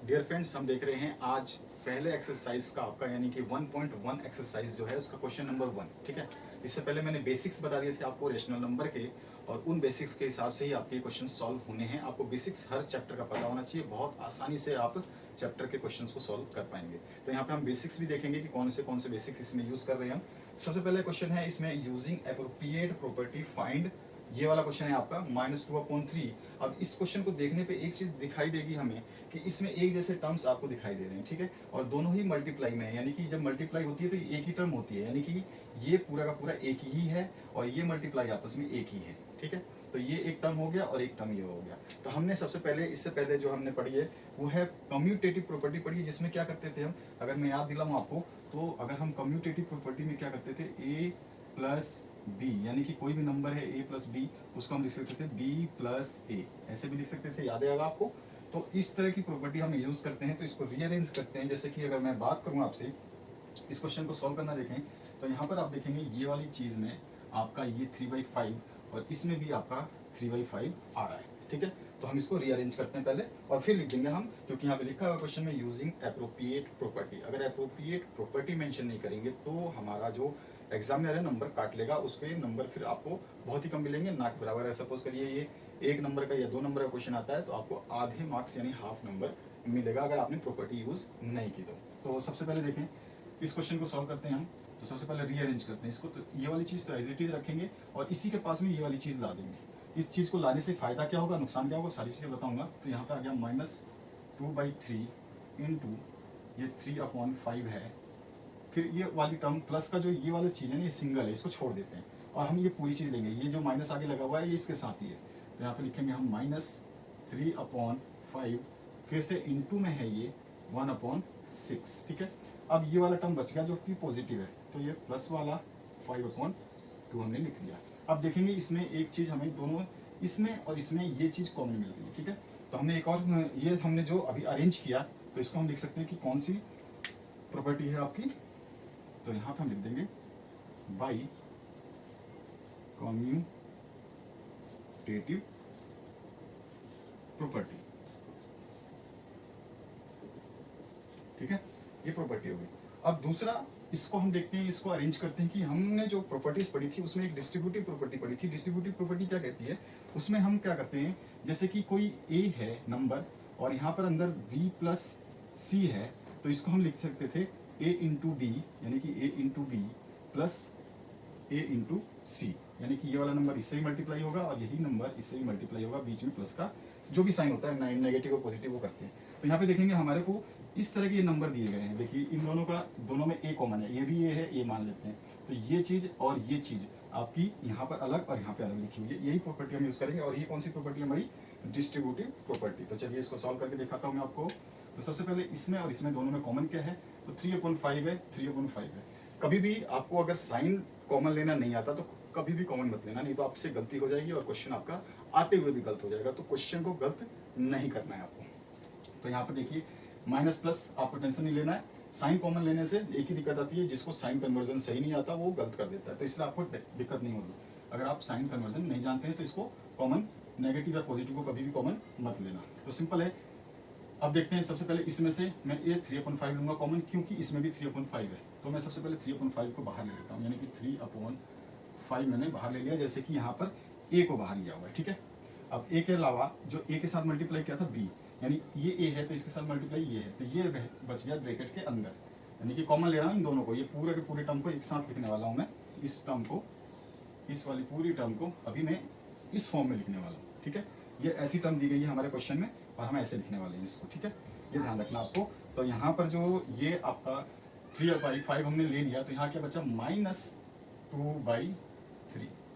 Dear friends, हम देख रहे हैं आज पहले एक्सरसाइज का आपका यानी कि 1.1 एक्सरसाइज जो है उसका क्वेश्चन नंबर 1। ठीक है, इससे पहले मैंने बेसिक्स बता दिए थे आपको रेशनल नंबर के, और उन बेसिक्स के हिसाब से ही आपके क्वेश्चन सॉल्व होने हैं। आपको बेसिक्स हर चैप्टर का पता होना चाहिए, बहुत आसानी से आप चैप्टर के क्वेश्चंस को सॉल्व कर पाएंगे। तो यहाँ पे हम बेसिक्स भी देखेंगे कि कौन से बेसिक्स इसमें यूज कर रहे हैं हम। सबसे पहले क्वेश्चन है इसमें यूजिंग एप्रोप्रिएट प्रॉपर्टी फाइंड, ये वाला क्वेश्चन है आपका -2/3। अब इस क्वेश्चन को देखने पे एक चीज दिखाई देगी हमें कि इसमें एक जैसे टर्म्स आपको दिखाई दे रहे हैं, ठीक है, और दोनों ही मल्टीप्लाई में है, यानी कि जब मल्टीप्लाई होती है तो एक ही टर्म होती है, यानी कि ये पूरा का पूरा एक ही है और ये मल्टीप्लाई आपस में एक ही है। ठीक है, तो ये एक टर्म हो गया और एक टर्म ये हो गया। तो हमने सबसे पहले इससे पहले जो हमने पढ़ी है वो है कम्यूटेटिव प्रॉपर्टी पढ़ी है, जिसमें क्या करते थे हम, अगर मैं याद दिलाऊं आपको, तो अगर हम कम्यूटेटिव प्रॉपर्टी में क्या करते थे, a प्लस बी, यानी कि कोई भी नंबर है a प्लस बी, उसको हम लिख सकते थे b प्लस ए, ऐसे भी लिख सकते थे, याद आएगा आपको। तो इस तरह की प्रॉपर्टी हम यूज करते हैं। तो इसको रीअरेंज करते हैं, जैसे कि अगर मैं बात करूं आपसे, इस क्वेश्चन को सॉल्व करना देखें तो यहाँ पर आप देखेंगे ये वाली चीज में आपका ये 3/5 और इसमें भी आपका 3/5 आ रहा है। ठीक है, तो हम इसको रीअरेंज करते हैं पहले और फिर लिख देंगे हम, क्योंकि यहाँ पे लिखा हुआ क्वेश्चन में यूजिंग एप्रोप्रिएट प्रॉपर्टी। अगर एप्रोप्रिएट प्रॉपर्टी मेंशन नहीं करेंगे तो हमारा जो एग्जामिनर है नंबर काट लेगा, उसके नंबर फिर आपको बहुत ही कम मिलेंगे, ना के बराबर है। सपोज करिए ये एक नंबर का या 2 नंबर का क्वेश्चन आता है तो आपको आधे मार्क्स यानी हाफ नंबर मिलेगा अगर आपने प्रॉपर्टी यूज नहीं की तो सबसे पहले देखें इस क्वेश्चन को सॉल्व करते हैं हम। तो सबसे पहले रीअरेंज करते हैं इसको, तो ये वाली चीज़ तो एज इट इज रखेंगे और इसी के पास में ये वाली चीज़ ला देंगे। इस चीज़ को लाने से फ़ायदा क्या होगा, नुकसान क्या होगा, सारी चीज़ें बताऊंगा। तो यहाँ पे आ गया -2/3 इंटू ये 3/5 है, फिर ये वाली टर्म प्लस का जो ये वाली चीज़ है ना, ये सिंगल है, इसको छोड़ देते हैं और हम ये पूरी चीज़ लेंगे। ये जो माइनस आगे लगा हुआ है ये इसके साथ ही है, तो यहाँ पे लिखेंगे हम -3/5, फिर से इंटू में है ये 1/6। ठीक है, अब ये वाला टर्म बच गया जो कि पॉजिटिव है, तो ये प्लस वाला 5/2 हमने लिख दिया। अब देखेंगे इसमें एक चीज़ हमें दोनों, इसमें और इसमें ये चीज़ कॉमन मिल गई। ठीक है, तो हमने एक और, ये हमने जो अभी अरेंज किया तो इसको हम लिख सकते हैं कि कौन सी प्रॉपर्टी है आपकी। तो यहाँ पे हम लिख देंगे बाई कम्यूटेटिव प्रॉपर्टी। ठीक है, ये प्रॉपर्टी हो गई। अब दूसरा इसको हम देखते हैं, इसको अरेंज करते हैं कि हमने जो प्रॉपर्टीज पढ़ी थी उसमें एक डिस्ट्रीब्यूटिव प्रॉपर्टी पढ़ी थी। डिस्ट्रीब्यूटिव प्रॉपर्टी क्या कहती है, उसमें हम क्या करते हैं, जैसे कि कोई a है नंबर और यहाँ पर अंदर b प्लस c है, तो इसको हम लिख सकते थे a इंटू डी, यानी कि a into B plus a into C, यानी कि ये वाला नंबर इससे भी मल्टीप्लाई होगा और यही नंबर इससे भी मल्टीप्लाई होगा, बीच में प्लस का जो भी साइन होता है, नेगेटिव और पॉजिटिव वो करते हैं। तो यहाँ पे देखेंगे हमारे को इस तरह के ये नंबर दिए गए हैं। देखिए इन दोनों का, दोनों में ए कॉमन है, ये भी ये है, ये मान लेते हैं। तो ये चीज़ और ये चीज़ आपकी यहाँ पर अलग और यहाँ पे अलग लिखी हुई है, यही प्रॉपर्टी हम यूज़ करेंगे। और ये कौन सी प्रॉपर्टी हमारी, डिस्ट्रीब्यूटिव प्रॉपर्टी। तो चलिए इसको सॉल्व करके दिखाता हूँ मैं आपको। तो सबसे पहले इसमें और इसमें दोनों में कॉमन क्या है, तो 3/5 है, 3/5 है। कभी भी आपको अगर साइन कॉमन लेना नहीं आता तो कभी भी कॉमन मत लेना, नहीं तो आपसे गलती हो जाएगी और क्वेश्चन आपका आते हुए भी गलत हो जाएगा। तो क्वेश्चन को गलत नहीं करना है आपको। तो यहाँ पर देखिए माइनस प्लस आपको टेंशन नहीं लेना है, साइन कॉमन लेने से एक ही दिक्कत आती है, जिसको साइन कन्वर्जन सही नहीं आता वो गलत कर देता है, तो इसलिए आपको दिक्कत नहीं होगी। अगर आप साइन कन्वर्जन नहीं जानते हैं तो इसको कॉमन, नेगेटिव या पॉजिटिव को कभी भी कॉमन मत लेना। तो सिंपल है। अब देखते हैं, सबसे पहले इसमें से मैं ये 3/5 लूंगा कॉमन, क्योंकि इसमें भी 3/5 है। तो मैं सबसे पहले 3/5 को बाहर ले लेता हूँ, यानी कि 3/5 मैंने बाहर ले लिया, जैसे कि यहाँ पर ए को बाहर लिया हुआ है। ठीक है, अब ए के अलावा जो ए के साथ मल्टीप्लाई किया था बी, यानी ये ए है तो इसके साथ मल्टीप्लाई ये है, तो ये बच गया ब्रैकेट के अंदर, यानी कि कॉमन ले रहा हूँ इन दोनों को। ये पूरे के पूरे टर्म को एक साथ लिखने वाला हूँ मैं, इस टर्म को, इस वाली पूरी टर्म को अभी मैं इस फॉर्म में लिखने वाला हूँ। ठीक है, ये ऐसी टर्म दी गई है हमारे क्वेश्चन में और हम ऐसे लिखने वाले हैं इसको। ठीक है, ये ध्यान रखना आपको। तो यहाँ पर जो ये आपका 3/5 हमने ले लिया, तो यहाँ क्या बचा, -2/3।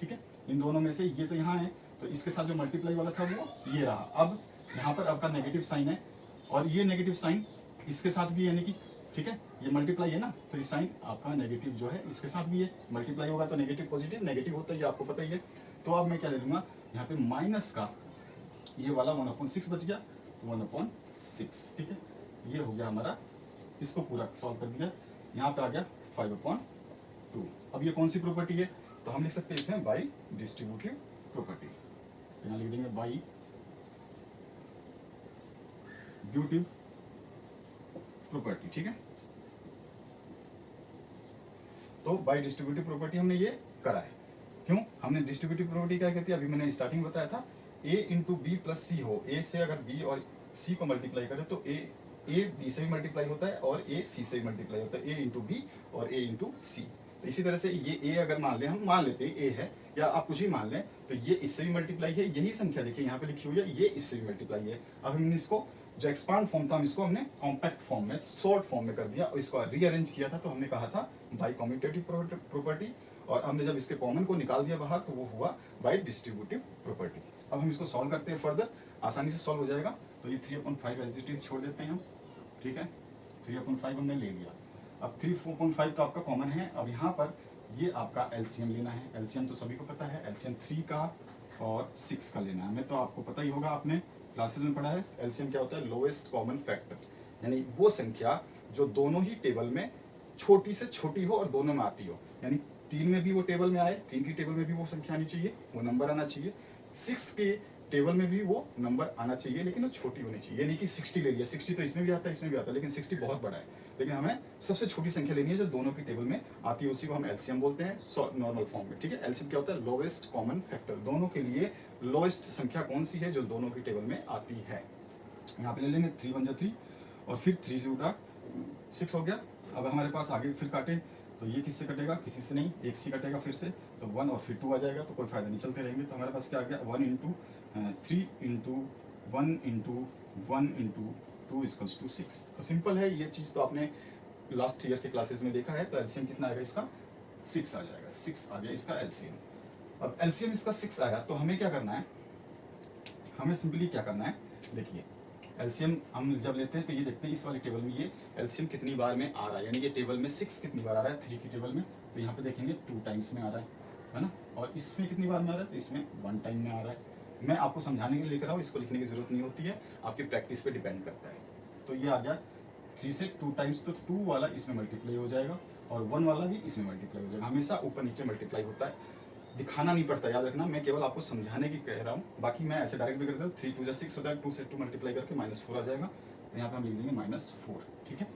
ठीक है, इन दोनों में से ये तो यहाँ है, तो इसके साथ जो मल्टीप्लाई वाला था वो ये रहा। अब यहाँ पर आपका नेगेटिव साइन है और ये नेगेटिव साइन इसके साथ भी, यानी कि ठीक है ये मल्टीप्लाई है ना, तो ये साइन आपका नेगेटिव जो है इसके साथ भी है, मल्टीप्लाई होगा तो नेगेटिव पॉजिटिव, नेगेटिव होता है ये आपको पता ही है। तो अब मैं क्या ले लूँगा, यहाँ पे माइनस का ये वाला 1/6 बच गया, 1/6। ठीक है, ये हो गया हमारा, इसको पूरा सॉल्व कर दिया। यहाँ पे आ गया 5/2। अब ये कौन सी प्रॉपर्टी है, तो हम लिख सकते हैं इसमें बाई डिस्ट्रीब्यूटिव प्रॉपर्टी। यहाँ लिख देंगे बाई ड्यूटिव प्रॉपर्टी, ठीक है। तो बाय डिस्ट्रीब्यूटिव प्रॉपर्टी हमने ये करा है। क्यों हमने डिस्ट्रीब्यूटिव प्रॉपर्टी क्या कहती है, अभी मैंने स्टार्टिंग बताया था, ए इंटू बी प्लस सी हो, ए से अगर बी और सी को मल्टीप्लाई करें तो ए बी से भी मल्टीप्लाई होता है और ए सी से भी मल्टीप्लाई होता है, ए इंटू बी और ए इंटू सी। तो इसी तरह से ये ए अगर मान लें, हम मान लेते हैं ए है, या आप कुछ भी मान लें, तो ये इससे भी मल्टीप्लाई है, यही संख्या देखिए यहाँ पे लिखी हुई है, ये इससे भी मल्टीप्लाई है। अब हमने इसको जो एक्सपांड फॉर्म था इसको हमने कॉम्पैक्ट फॉर्म में, शॉर्ट फॉर्म में कर दिया और इसको रीअरेंज किया था, तो हमने कहा था बाय कॉम्यूटेटिव प्रॉपर्टी, और हमने जब इसके कॉमन को निकाल दिया बाहर तो वो हुआ बाय डिस्ट्रीब्यूटिव प्रॉपर्टी। अब हम इसको सॉल्व करते हैं, फर्दर आसानी से सॉल्व हो जाएगा। तो ये 3/5 एज इट इज छोड़ देते हैं हम, ठीक है, 3/5 हमने ले लिया। अब 3/4 तो आपका कॉमन है। अब यहाँ पर ये आपका एलसीएम लेना है, एलसीएम तो सभी को पता है, एलसीएम 3 का और 6 का लेना है। मैं तो आपको पता ही होगा, आपने क्लासेस में पढ़ा है एलसीएम क्या होता है, लोएस्ट कॉमन फैक्टर, यानी वो संख्या जो दोनों ही टेबल में छोटी से छोटी हो और दोनों में आती हो, यानी 3 में भी वो टेबल में आए, 3 की टेबल में भी वो संख्या आनी चाहिए, वो नंबर आना चाहिए, 6 के टेबल में भी वो नंबर आना चाहिए, लेकिन वो छोटी होनी चाहिए। ये नहीं कि 60 ले लिया, 60 तो इसमें भी आता है इसमें भी आता है, लेकिन 60 बहुत बड़ा है, लेकिन हमें सबसे छोटी संख्या लेनी है जो दोनों की टेबल में आती है, उसी को हम एलसीएम बोलते हैं नॉर्मल फॉर्म में, ठीक है। एलसीएम क्या होता है, लोवेस्ट कॉमन फैक्टर, दोनों के लिए लोएस्ट संख्या कौन सी है जो दोनों की टेबल में आती है। यहाँ पे ले लेंगे 3 1 3 और फिर 3 से उठा 6 हो गया। अब हमारे पास आगे फिर काटे तो ये किससे कटेगा, किसी से नहीं, एक से कटेगा फिर से, तो 1 और फिर 2 आ जाएगा, तो कोई फायदा नहीं, चलते रहेंगे। तो हमारे पास क्या आ गया, 1 into 3 into 1 into 1 into 2 equals to 6। तो सिंपल है, ये चीज़ तो आपने लास्ट ईयर के क्लासेस में देखा है। तो एलसीएम कितना आएगा इसका, 6 आ जाएगा, 6 आ गया इसका एलसीएम। अब एलसीएम इसका 6 आया तो हमें क्या करना है, हमें सिंपली क्या करना है, देखिए एलसीएम हम जब लेते हैं तो ये देखते हैं इस वाली टेबल में ये एलसीएम कितनी बार में आ रहा है, यानी ये टेबल में 6 कितनी बार आ रहा है 3 की टेबल में, तो यहाँ पे देखेंगे 2 टाइम्स में आ रहा है ना, और इसमें कितनी बार में आ रहा है, तो इसमें 1 टाइम में आ रहा है। मैं आपको समझाने के लिए लिख रहा हूँ, इसको लिखने की जरूरत नहीं होती है, आपकी प्रैक्टिस पे डिपेंड करता है। तो ये आ गया 3 से 2 टाइम्स, तो 2 वाला इसमें मल्टीप्लाई हो जाएगा और 1 वाला भी इसमें मल्टीप्लाई हो जाएगा, हमेशा ऊपर नीचे मल्टीप्लाई होता है, दिखाना नहीं पड़ता, याद रखना, मैं केवल आपको समझाने की कह रहा हूँ, बाकी मैं ऐसे डायरेक्ट भी करता हूँ। 3 2 जा 6 होता है, 2 से 2 मल्टीप्लाई करके -4 आ जाएगा, तो यहाँ पे हम लिख देंगे -4, ठीक है।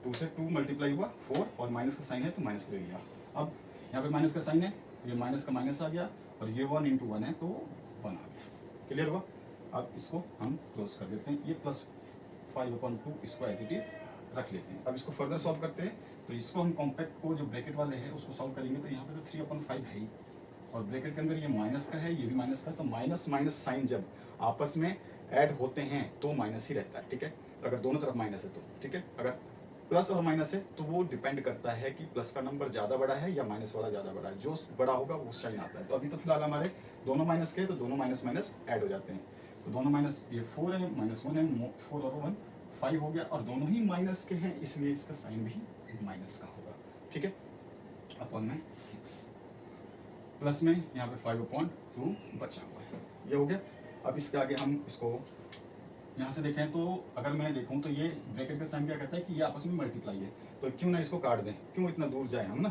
2 से 2 मल्टीप्लाई हुआ 4 और माइनस का साइन है तो माइनस ले लिया। अब यहाँ पे माइनस का साइन है तो ये माइनस का माइनस आ गया, और ये 1 इंटू 1 है तो 1 आ गया, क्लियर हुआ। अब इसको हम क्लोज कर देते हैं, ये +5/2 इसको एज इट इज रख लेते हैं। अब इसको फर्दर सॉल्व करते हैं, तो इसको हम कॉम्पैक्ट को जो ब्रैकेट वाले हैं उसको सॉल्व करेंगे, तो यहाँ पे तो 3/5 है ही, और ब्रैकेट के अंदर ये माइनस का है, ये भी माइनस का है, तो माइनस माइनस साइन जब आपस में ऐड होते हैं तो माइनस ही रहता है, ठीक है। अगर दोनों तरफ माइनस है तो ठीक है, अगर प्लस और माइनस है तो वो डिपेंड करता है कि प्लस का नंबर ज़्यादा बड़ा है या माइनस वाला ज़्यादा बड़ा है, जो बड़ा होगा वो साइन आता है। तो अभी तो फिलहाल हमारे दोनों माइनस के हैं, तो दोनों माइनस माइनस ऐड हो जाते हैं, तो दोनों माइनस, ये 4 है -1 है, 4 और 1 5 हो गया, और दोनों ही माइनस के हैं इसलिए इसका साइन भी माइनस का होगा, ठीक है। अपॉन में 6 प्लस में यहाँ पे 5/2 बचा हुआ है, ये हो गया। अब इसके आगे हम इसको यहाँ से देखें तो अगर मैं देखूँ तो ये ब्रैकेट का साइन क्या कहता है कि ये आपस में मल्टीप्लाई है, तो क्यों ना इसको काट दें, क्यों इतना दूर जाए हम ना।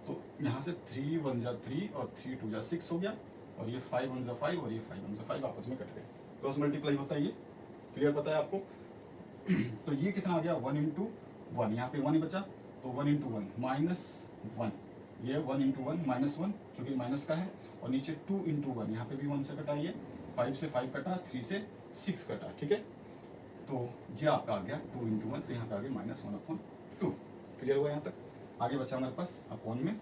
तो यहाँ से 3 1 जा 3 और 3 2 जा 6 हो गया, और ये 5 1 जा 5 और ये 5 1 जा 5 आपस में कट गए, क्रॉस मल्टीप्लाई होता है, ये क्लियर पता है आपको। तो ये कितना आ गया 1 इंटू 1, यहाँ पे 1 ही बचा, तो 1 इंटू 1 -1, ये 1 इंटू 1 -1 क्योंकि माइनस का है, और नीचे 2 इंटू 1, यहाँ पे भी 1 से कटा, ये 5 से 5 कटा, 3 से 6 कटा, ठीक है। तो ये आपका आ गया 2 इंटू 1, तो यहाँ पे आ गया -1/2, क्लियर हुआ यहाँ तक। आगे बचा हमारे पास अपॉन में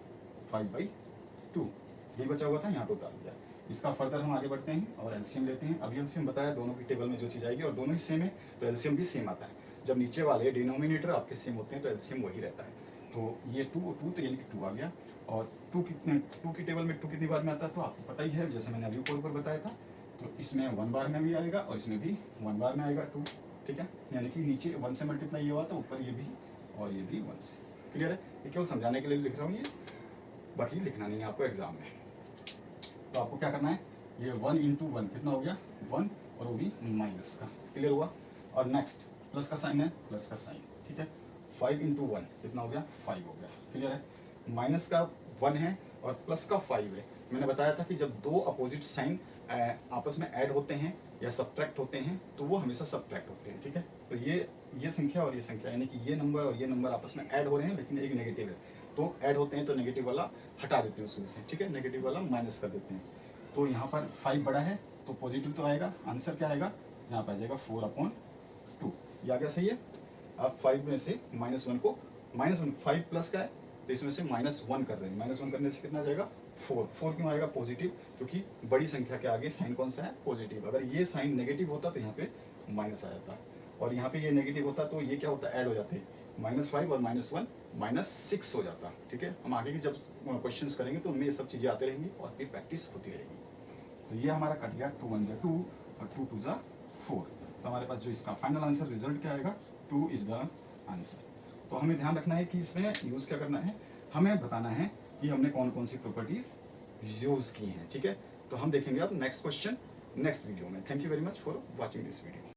5/2, यही बचा हुआ था, यहाँ पे उतार दिया। इसका फर्दर हम आगे बढ़ते हैं और एलसीएम लेते हैं। अभी एलसीएम बताया दोनों की टेबल में जो चीज़ आएगी और दोनों ही सेम है तो एलसीएम भी सेम आता है। जब नीचे वाले डिनोमिनेटर आपके सेम होते हैं तो एलसीएम वही रहता है। तो ये 2 तो यानी कि 2 आ गया, और 2 की टेबल में 2 कितनी बार में आता है तो आपको पता ही है, जैसे मैंने अभी ऊपर बताया था। तो इसमें 1 बार में भी आएगा और इसमें भी 1 बार में आएगा 2, ठीक है। यानी कि नीचे 1 से मल्टीप्लाई ये हुआ तो ऊपर ये भी और ये भी 1 से, क्लियर है। ये केवल समझाने के लिए लिख रहा हूँ, ये बाकी लिखना नहीं है आपको एग्जाम में। तो आपको क्या करना है, ये 1 इंटू 1 कितना हो गया 1, और वो भी माइनस का, क्लियर हुआ। और नेक्स्ट प्लस का साइन है, प्लस का साइन, ठीक है। 5 इंटू 1 कितना हो गया 5 हो गया, क्लियर है। माइनस का 1 है और प्लस का 5 है। मैंने बताया था कि जब दो अपोजिट साइन आपस में ऐड होते हैं या सब्ट्रैक्ट होते हैं तो वो हमेशा सब्ट्रैक्ट होते हैं, ठीक है। तो ये संख्या और ये संख्या यानी कि ये नंबर और ये नंबर आपस में ऐड हो रहे हैं, लेकिन एक नेगेटिव है, तो ऐड होते हैं तो नेगेटिव वाला हटा देते हैं उसमें से, ठीक है, नेगेटिव वाला माइनस कर देते हैं। तो यहाँ पर 5 बड़ा है तो पॉजिटिव तो आएगा, आंसर क्या आएगा, यहाँ पर आ जाएगा 4/2। ये आ गया, सही है। आप 5 में से -1 को -1, 5 प्लस का है तो इसमें से -1 कर रहे हैं, -1 करने से कितना आ जाएगा 4। 4 क्यों आएगा पॉजिटिव, क्योंकि बड़ी संख्या के आगे साइन कौन सा है, पॉजिटिव। अगर ये साइन नेगेटिव होता तो यहाँ पे माइनस आ जाता, और यहाँ पे ये नेगेटिव होता तो ये क्या होता, ऐड हो जाते, -5 और -1 -6 हो जाता, ठीक है। हम आगे की जब क्वेश्चंस करेंगे तो उनमें ये सब चीज़ें आती रहेंगी और फिर प्रैक्टिस होती रहेगी। तो ये हमारा कट गया 2 1 2 और 2 2 4। तो हमारे पास जो इसका फाइनल आंसर रिजल्ट क्या आएगा, 2 इज द आंसर। तो हमें ध्यान रखना है कि इसमें यूज़ क्या करना है, हमें बताना है कि हमने कौन कौन सी प्रॉपर्टीज यूज़ की हैं, ठीक है। तो हम देखेंगे अब नेक्स्ट क्वेश्चन नेक्स्ट वीडियो में। Thank you very much for watching this video.